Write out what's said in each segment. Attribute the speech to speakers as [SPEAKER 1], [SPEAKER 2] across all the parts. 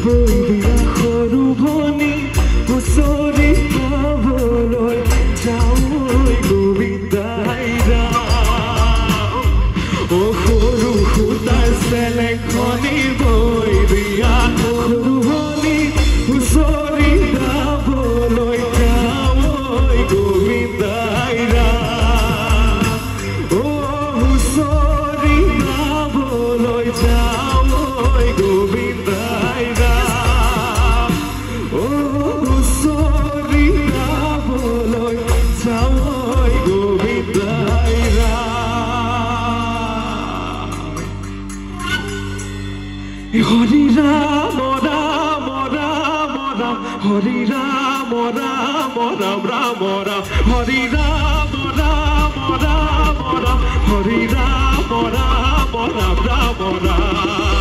[SPEAKER 1] বৈদিয়া সৰু ভনী হুঁচৰি গাবলৈ যাওঁ গোবিন্দাই ৰাম অ সৰু সূতাৰ চেলেঙখনি বৈ দিয়া সৰু ভনী হুঁচৰি গাবলৈ যাওঁ গোবিন্দাই ৰাম অ হুঁচৰি গাবলৈ যাওঁ গোবিন্দাই ৰাম অ হুঁচৰি গাবলৈ যাওঁ গোবিন্দাই Ram Hari Ram Ram Ram Ram Hari Ram Ram Ram Ram Ram Hari Ram Ram Ram Ram Hari Ram Ram Ram Ram Ram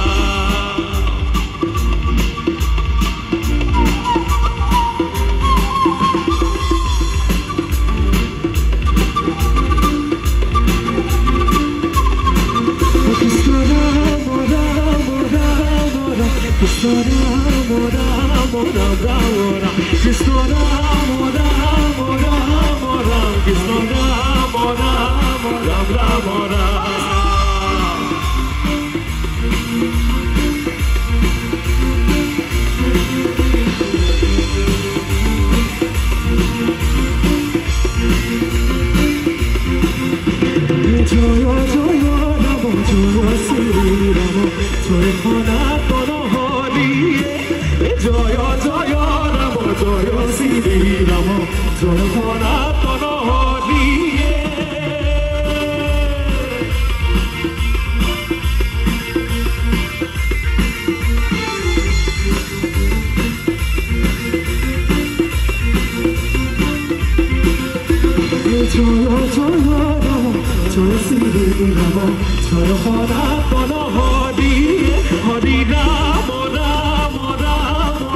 [SPEAKER 1] Krishna Ram Ram Ram Ram Krishna Ram Ram Ram Ram Krishna Ram Ram Ram Ram Ram Joya Joya Ramo Joya Sri Ramo Joya Sanatana Joya Joya Ramo Joya Sri Ramo Joya Sanatana Joya Joya Ramo Joya Sri Ramo Joya Sanatana Hari Ram Ram Ram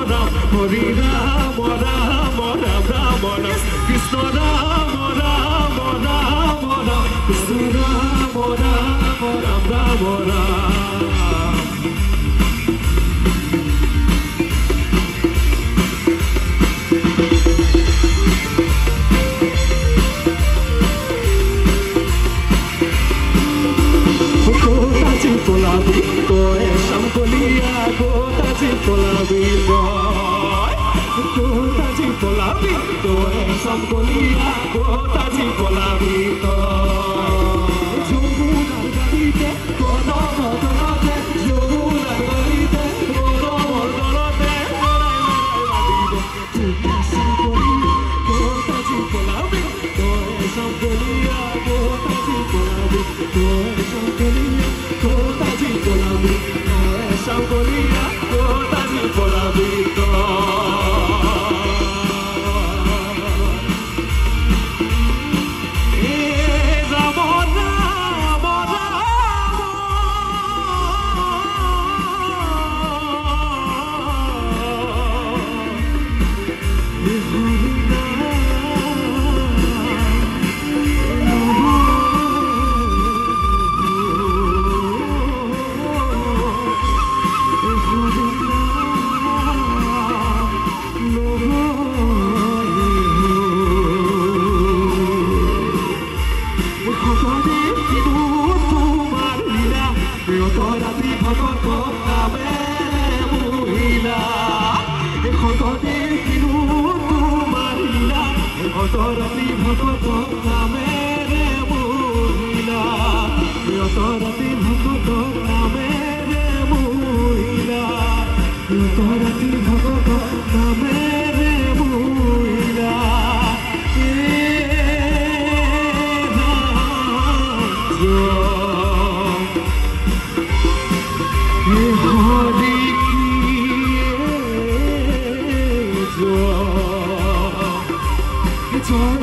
[SPEAKER 1] Ram Hari Ram Ram Ram Ram Ram Krishna Ram Ram Ram Ram Krishna Ram Ram Ram Ram Ram Polabi, toy, Shampolia, Gotaji Polabi, toy, Gotaji Polabi, toy, Shampolia, Gotaji Polabi, toy, Jumuna Garite, Gono Motorate, Jumuna Garite, Gono Motorate, Shampolia, Gotaji Polabi, toy, Shampolia, Gotaji Polabi, toy, Shampolia. Gotaji Polabi, Shampolia, Gotaji Polabi, Ramo Ramo Authority Bhagato Namere Muhila Authority Bhagato Namere Muhila Authority Bhagato Namere Muhila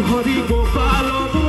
[SPEAKER 1] Hari Gopal